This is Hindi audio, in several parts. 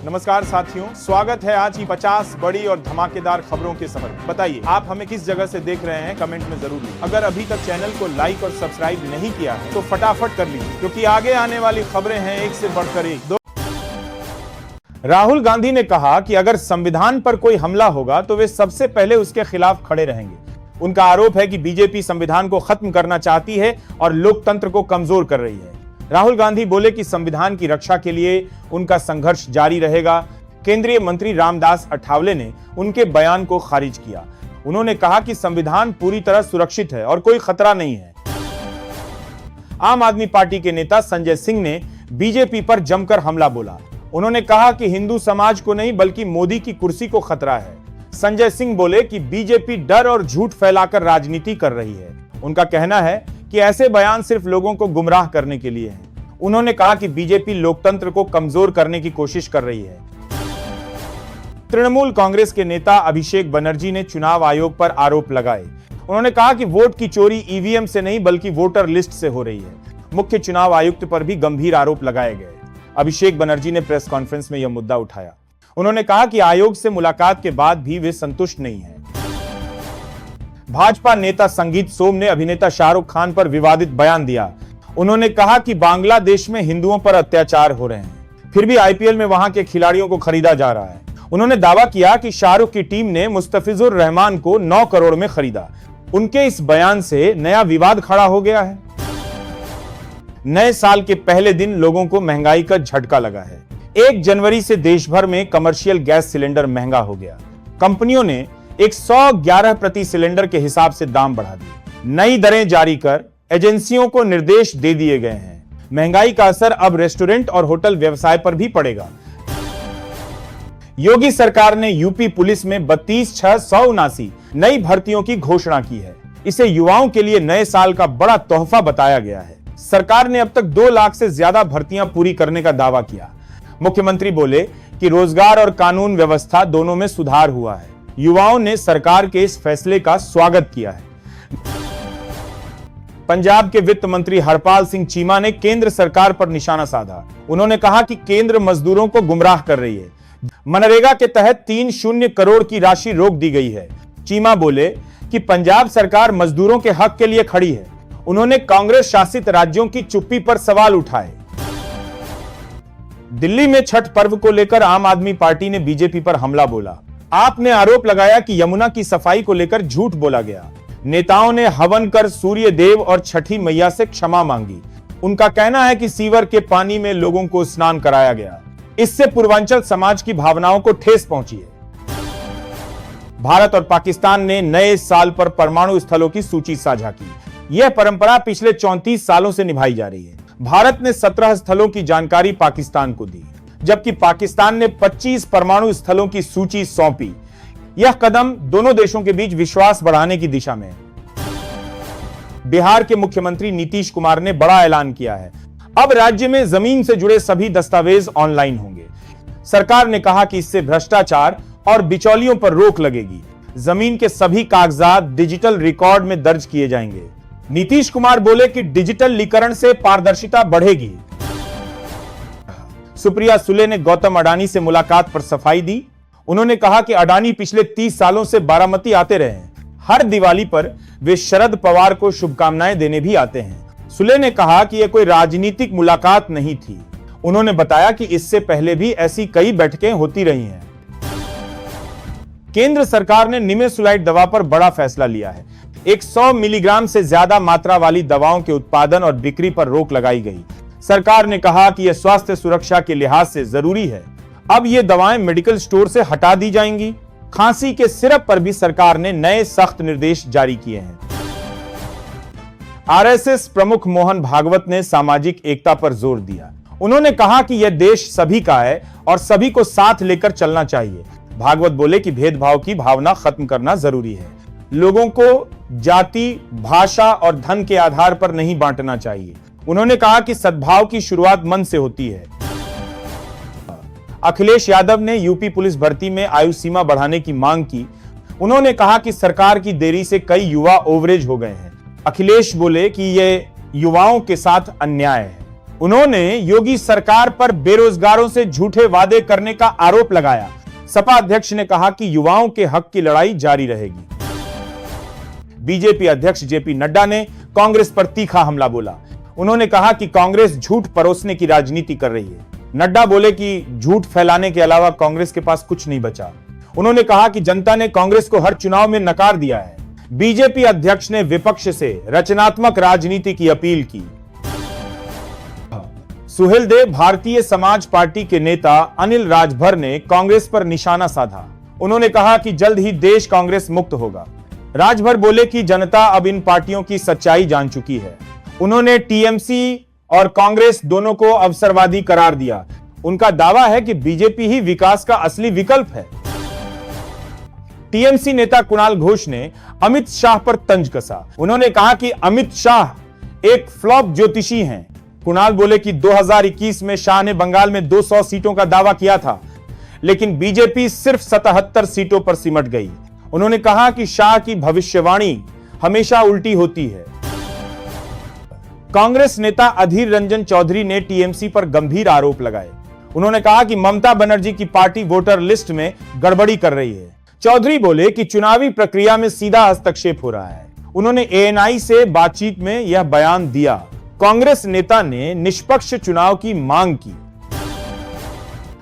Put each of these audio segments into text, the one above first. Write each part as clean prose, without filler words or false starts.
नमस्कार साथियों, स्वागत है आज की 50 बड़ी और धमाकेदार खबरों के सफर में। बताइए आप हमें किस जगह से देख रहे हैं, कमेंट में जरूर लिखिए। अगर अभी तक चैनल को लाइक और सब्सक्राइब नहीं किया है तो फटाफट कर लीजिए, क्योंकि आगे आने वाली खबरें हैं एक से बढ़कर एक। राहुल गांधी ने कहा कि अगर संविधान पर कोई हमला होगा तो वे सबसे पहले उसके खिलाफ खड़े रहेंगे। उनका आरोप है कि बीजेपी संविधान को खत्म करना चाहती है और लोकतंत्र को कमजोर कर रही है। राहुल गांधी बोले कि संविधान की रक्षा के लिए उनका संघर्ष जारी रहेगा। केंद्रीय मंत्री रामदास अठावले ने उनके बयान को खारिज किया। उन्होंने कहा कि संविधान पूरी तरह सुरक्षित है और कोई खतरा नहीं है। आम आदमी पार्टी के नेता संजय सिंह ने बीजेपी पर जमकर हमला बोला। उन्होंने कहा कि हिंदू समाज को नहीं बल्कि मोदी की कुर्सी को खतरा है। संजय सिंह बोले कि बीजेपी डर और झूठ फैलाकर राजनीति कर रही है। उनका कहना है कि ऐसे बयान सिर्फ लोगों को गुमराह करने के लिए हैं। उन्होंने कहा कि बीजेपी लोकतंत्र को कमजोर करने की कोशिश कर रही है। तृणमूल कांग्रेस के नेता अभिषेक बनर्जी ने चुनाव आयोग पर आरोप लगाए। उन्होंने कहा कि वोट की चोरी ईवीएम से नहीं बल्कि वोटर लिस्ट से हो रही है। मुख्य चुनाव आयुक्त पर भी गंभीर आरोप लगाए गए। अभिषेक बनर्जी ने प्रेस कॉन्फ्रेंस में यह मुद्दा उठाया। उन्होंने कहा कि आयोग से मुलाकात के बाद भी वे संतुष्ट नहीं हैं। भाजपा नेता संगीत सोम ने अभिनेता शाहरुख खान पर विवादित बयान दिया। उन्होंने कहा कि बांग्लादेश में हिंदुओं पर अत्याचार हो रहे हैं, फिर भी आईपीएल में वहां के खिलाड़ियों को खरीदा जा रहा है। उन्होंने दावा किया कि शाहरुख की टीम ने मुस्तफिजुर रहमान को 9 करोड़ में खरीदा। उनके इस बयान से नया विवाद खड़ा हो गया है। नए साल के पहले दिन लोगों को महंगाई का झटका लगा है। 1 जनवरी से देश भर में कमर्शियल गैस सिलेंडर महंगा हो गया। कंपनियों ने 111 प्रति सिलेंडर के हिसाब से दाम बढ़ा दिए। नई दरें जारी कर एजेंसियों को निर्देश दे दिए गए हैं। महंगाई का असर अब रेस्टोरेंट और होटल व्यवसाय पर भी पड़ेगा। योगी सरकार ने यूपी पुलिस में 32,679 नई भर्तियों की घोषणा की है। इसे युवाओं के लिए नए साल का बड़ा तोहफा बताया गया है। सरकार ने अब तक 2 लाख से ज्यादा भर्तियां पूरी करने का दावा किया। मुख्यमंत्री बोले कि रोजगार और कानून व्यवस्था दोनों में सुधार हुआ है। युवाओं ने सरकार के इस फैसले का स्वागत किया है। पंजाब के वित्त मंत्री हरपाल सिंह चीमा ने केंद्र सरकार पर निशाना साधा। उन्होंने कहा कि केंद्र मजदूरों को गुमराह कर रही है। मनरेगा के तहत 30 करोड़ की राशि रोक दी गई है। चीमा बोले कि पंजाब सरकार मजदूरों के हक के लिए खड़ी है। उन्होंने कांग्रेस शासित राज्यों की चुप्पी पर सवाल उठाए। दिल्ली में छठ पर्व को लेकर आम आदमी पार्टी ने बीजेपी पर हमला बोला। आपने आरोप लगाया कि यमुना की सफाई को लेकर झूठ बोला गया। नेताओं ने हवन कर सूर्य देव और छठी मैया से क्षमा मांगी। उनका कहना है कि सीवर के पानी में लोगों को स्नान कराया गया। इससे पूर्वांचल समाज की भावनाओं को ठेस पहुंची है। भारत और पाकिस्तान ने नए साल पर परमाणु स्थलों की सूची साझा की। यह परंपरा पिछले 34 सालों से निभाई जा रही है। भारत ने 17 स्थलों की जानकारी पाकिस्तान को दी, जबकि पाकिस्तान ने 25 परमाणु स्थलों की सूची सौंपी। यह कदम दोनों देशों के बीच विश्वास बढ़ाने की दिशा में है। बिहार के मुख्यमंत्री नीतीश कुमार ने बड़ा ऐलान किया है। अब राज्य में जमीन से जुड़े सभी दस्तावेज ऑनलाइन होंगे। सरकार ने कहा कि इससे भ्रष्टाचार और बिचौलियों पर रोक लगेगी। जमीन के सभी कागजात डिजिटल रिकॉर्ड में दर्ज किए जाएंगे। नीतीश कुमार बोले कि डिजिटलीकरण से पारदर्शिता बढ़ेगी। सुप्रिया सुले ने गौतम अडानी से मुलाकात पर सफाई दी। उन्होंने कहा कि अडानी पिछले 30 सालों से बारामती आते रहे हैं। हर दिवाली पर वे शरद पवार को शुभकामनाएं देने भी आते हैं। सुले ने कहा कि यह कोई राजनीतिक मुलाकात नहीं थी। उन्होंने बताया कि इससे पहले भी ऐसी कई बैठकें होती रही हैं। केंद्र सरकार ने निमेसुलाइड दवा पर बड़ा फैसला लिया है। 100 मिलीग्राम से ज्यादा मात्रा वाली दवाओं के उत्पादन और बिक्री पर रोक लगाई गई। सरकार ने कहा कि यह स्वास्थ्य सुरक्षा के लिहाज से जरूरी है। अब ये दवाएं मेडिकल स्टोर से हटा दी जाएंगी। खांसी के सिरप पर भी सरकार ने नए सख्त निर्देश जारी किए हैं। आरएसएस प्रमुख मोहन भागवत ने सामाजिक एकता पर जोर दिया। उन्होंने कहा कि यह देश सभी का है और सभी को साथ लेकर चलना चाहिए। भागवत बोले कि भेदभाव की भावना खत्म करना जरूरी है। लोगों को जाति, भाषा और धन के आधार पर नहीं बांटना चाहिए। उन्होंने कहा कि सद्भाव की शुरुआत मन से होती है। अखिलेश यादव ने यूपी पुलिस भर्ती में आयु सीमा बढ़ाने की मांग की। उन्होंने कहा कि सरकार की देरी से कई युवा ओवरेज हो गए हैं। अखिलेश बोले कि यह युवाओं के साथ अन्याय है। उन्होंने योगी सरकार पर बेरोजगारों से झूठे वादे करने का आरोप लगाया। सपा अध्यक्ष ने कहा कि युवाओं के हक की लड़ाई जारी रहेगी। बीजेपी अध्यक्ष जेपी नड्डा ने कांग्रेस पर तीखा हमला बोला। उन्होंने कहा कि कांग्रेस झूठ परोसने की राजनीति कर रही है। नड्डा बोले कि झूठ फैलाने के अलावा कांग्रेस के पास कुछ नहीं बचा। उन्होंने कहा कि जनता ने कांग्रेस को हर चुनाव में नकार दिया है। बीजेपी अध्यक्ष ने विपक्ष से रचनात्मक राजनीति की अपील की। सुहेलदेव भारतीय समाज पार्टी के नेता अनिल राजभर ने कांग्रेस पर निशाना साधा। उन्होंने कहा कि जल्द ही देश कांग्रेस मुक्त होगा। राजभर बोले कि जनता अब इन पार्टियों की सच्चाई जान चुकी है। उन्होंने टीएमसी और कांग्रेस दोनों को अवसरवादी करार दिया। उनका दावा है कि बीजेपी ही विकास का असली विकल्प है। टीएमसी नेता कुणाल घोष ने अमित शाह पर तंज कसा। उन्होंने कहा कि अमित शाह एक फ्लॉप ज्योतिषी हैं। कुणाल बोले कि 2021 में शाह ने बंगाल में 200 सीटों का दावा किया था, लेकिन बीजेपी सिर्फ 77 सीटों पर सिमट गई। उन्होंने कहा कि शाह की भविष्यवाणी हमेशा उल्टी होती है। कांग्रेस नेता अधीर रंजन चौधरी ने टीएमसी पर गंभीर आरोप लगाए। उन्होंने कहा कि ममता बनर्जी की पार्टी वोटर लिस्ट में गड़बड़ी कर रही है। चौधरी बोले कि चुनावी प्रक्रिया में सीधा हस्तक्षेप हो रहा है। उन्होंने एएनआई से बातचीत में यह बयान दिया। कांग्रेस नेता ने निष्पक्ष चुनाव की मांग की।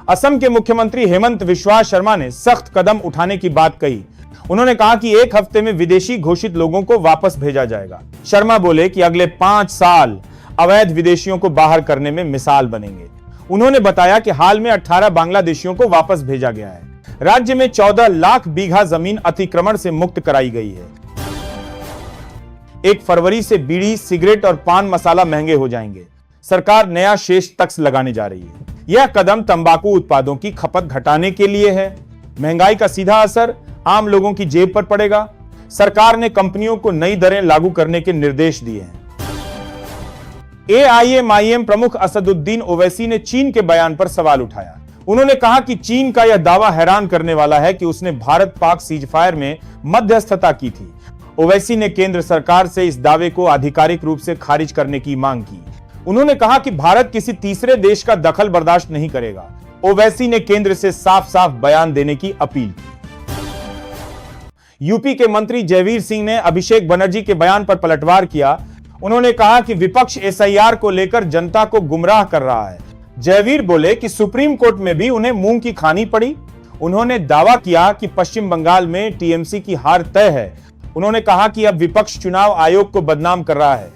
असम के मुख्यमंत्री हेमंत बिस्वा शर्मा ने सख्त कदम उठाने की बात कही। उन्होंने कहा कि एक हफ्ते में विदेशी घोषित लोगों को वापस भेजा जाएगा। शर्मा बोले कि अगले 5 साल अवैध विदेशियों को बाहर करने में मिसाल बनेंगे। उन्होंने बताया कि हाल में 18 बांग्लादेशियों को वापस भेजा गया है। राज्य में 14 लाख बीघा जमीन अतिक्रमण से मुक्त कराई गई है। 1 फरवरी से बीड़ी, सिगरेट और पान मसाला महंगे हो जाएंगे। सरकार नया शेष टैक्स लगाने जा रही है। यह कदम तंबाकू उत्पादों की खपत घटाने के लिए है। महंगाई का सीधा असर आम लोगों की जेब पर पड़ेगा। सरकार ने कंपनियों को नई दरें लागू करने के निर्देश दिए हैं। एआईएमआईएम प्रमुख असदुद्दीन ओवैसी ने चीन के बयान पर सवाल उठाया। उन्होंने कहा कि चीन का यह दावा हैरान करने वाला है कि उसने भारत पाक सीजफायर में मध्यस्थता की थी। ओवैसी ने केंद्र सरकार से इस दावे को आधिकारिक रूप से खारिज करने की मांग की। उन्होंने कहा कि भारत किसी तीसरे देश का दखल बर्दाश्त नहीं करेगा। ओवैसी ने केंद्र से साफ साफ बयान देने की अपील की। यूपी के मंत्री जयवीर सिंह ने अभिषेक बनर्जी के बयान पर पलटवार किया। उन्होंने कहा कि विपक्ष एसआईआर को लेकर जनता को गुमराह कर रहा है। जयवीर बोले कि सुप्रीम कोर्ट में भी उन्हें मूंग की खानी पड़ी। उन्होंने दावा किया कि पश्चिम बंगाल में टीएमसी की हार तय है। उन्होंने कहा कि अब विपक्ष चुनाव आयोग को बदनाम कर रहा है।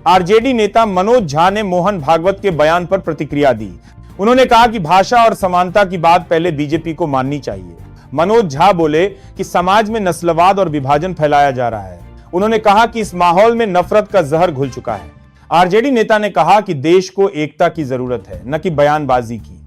आरजेडी नेता मनोज झा ने मोहन भागवत के बयान पर प्रतिक्रिया दी। उन्होंने कहा कि भाषा और समानता की बात पहले बीजेपी को माननी चाहिए। मनोज झा बोले कि समाज में नस्लवाद और विभाजन फैलाया जा रहा है। उन्होंने कहा कि इस माहौल में नफरत का जहर घुल चुका है। आरजेडी नेता ने कहा कि देश को एकता की जरूरत है, न कि बयानबाजी की।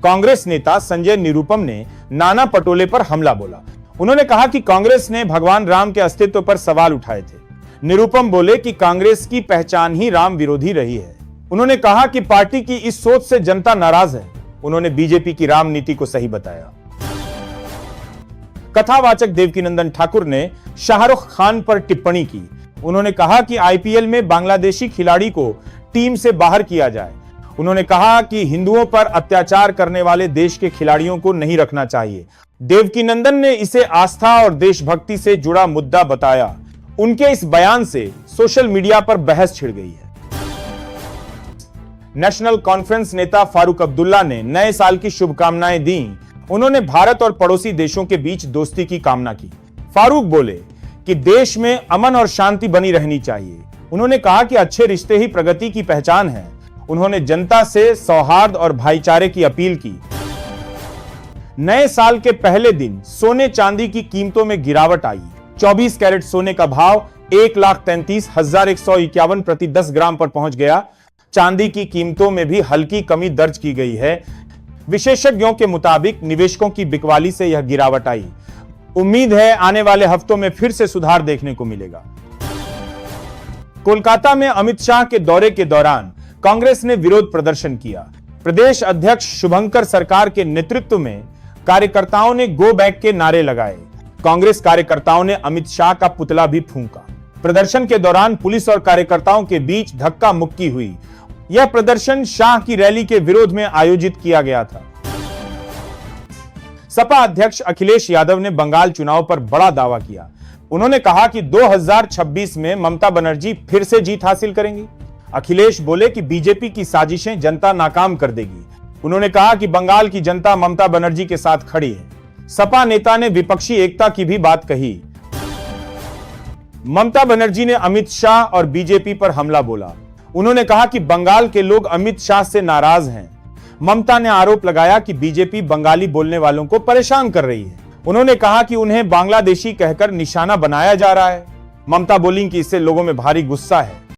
कांग्रेस नेता संजय निरुपम ने नाना पटोले पर हमला बोला। उन्होंने कहा कि कांग्रेस ने भगवान राम के अस्तित्व पर सवाल उठाए थे। निरुपम बोले कि कांग्रेस की पहचान ही राम विरोधी रही है। उन्होंने कहा कि पार्टी की इस सोच से जनता नाराज है। उन्होंने बीजेपी की राम नीति को सही बताया। कथावाचक देवकीनंदन ठाकुर ने शाहरुख खान पर टिप्पणी की। उन्होंने कहा कि आईपीएल में बांग्लादेशी खिलाड़ी को टीम से बाहर किया जाए। उन्होंने कहा कि हिंदुओं पर अत्याचार करने वाले देश के खिलाड़ियों को नहीं रखना चाहिए। देवकीनंदन ने इसे आस्था और देशभक्ति से जुड़ा मुद्दा बताया। उनके इस बयान से सोशल मीडिया पर बहस छिड़ गई है। नेशनल कॉन्फ्रेंस नेता फारूक अब्दुल्ला ने नए साल की शुभकामनाएं दी। उन्होंने भारत और पड़ोसी देशों के बीच दोस्ती की कामना की। फारूक बोले कि देश में अमन और शांति बनी रहनी चाहिए। उन्होंने कहा कि अच्छे रिश्ते ही प्रगति की पहचान है। उन्होंने जनता से सौहार्द और भाईचारे की अपील की। नए साल के पहले दिन सोने चांदी की कीमतों में गिरावट आई। 24 कैरेट सोने का भाव 1,33,151 प्रति 10 ग्राम पर पहुंच गया। चांदी की कीमतों में भी हल्की कमी दर्ज की गई है। विशेषज्ञों के मुताबिक निवेशकों की बिकवाली से यह गिरावट आई। उम्मीद है आने वाले हफ्तों में फिर से सुधार देखने को मिलेगा। कोलकाता में अमित शाह के दौरे के दौरान कांग्रेस ने विरोध प्रदर्शन किया। प्रदेश अध्यक्ष शुभंकर सरकार के नेतृत्व में कार्यकर्ताओं ने गो बैक के नारे लगाए। कांग्रेस कार्यकर्ताओं ने अमित शाह का पुतला भी फूंका। प्रदर्शन के दौरान पुलिस और कार्यकर्ताओं के बीच धक्का मुक्की हुई। यह प्रदर्शन शाह की रैली के विरोध में आयोजित किया गया था। सपा अध्यक्ष अखिलेश यादव ने बंगाल चुनाव पर बड़ा दावा किया। उन्होंने कहा कि 2026 में ममता बनर्जी फिर से जीत हासिल करेंगी। अखिलेश बोले कि बीजेपी की साजिशें जनता नाकाम कर देगी। उन्होंने कहा कि बंगाल की जनता ममता बनर्जी के साथ खड़ी है। सपा नेता ने विपक्षी एकता की भी बात कही। ममता बनर्जी ने अमित शाह और बीजेपी पर हमला बोला। उन्होंने कहा कि बंगाल के लोग अमित शाह से नाराज हैं। ममता ने आरोप लगाया कि बीजेपी बंगाली बोलने वालों को परेशान कर रही है। उन्होंने कहा कि उन्हें बांग्लादेशी कहकर निशाना बनाया जा रहा है। ममता बोली कि इससे लोगों में भारी गुस्सा है।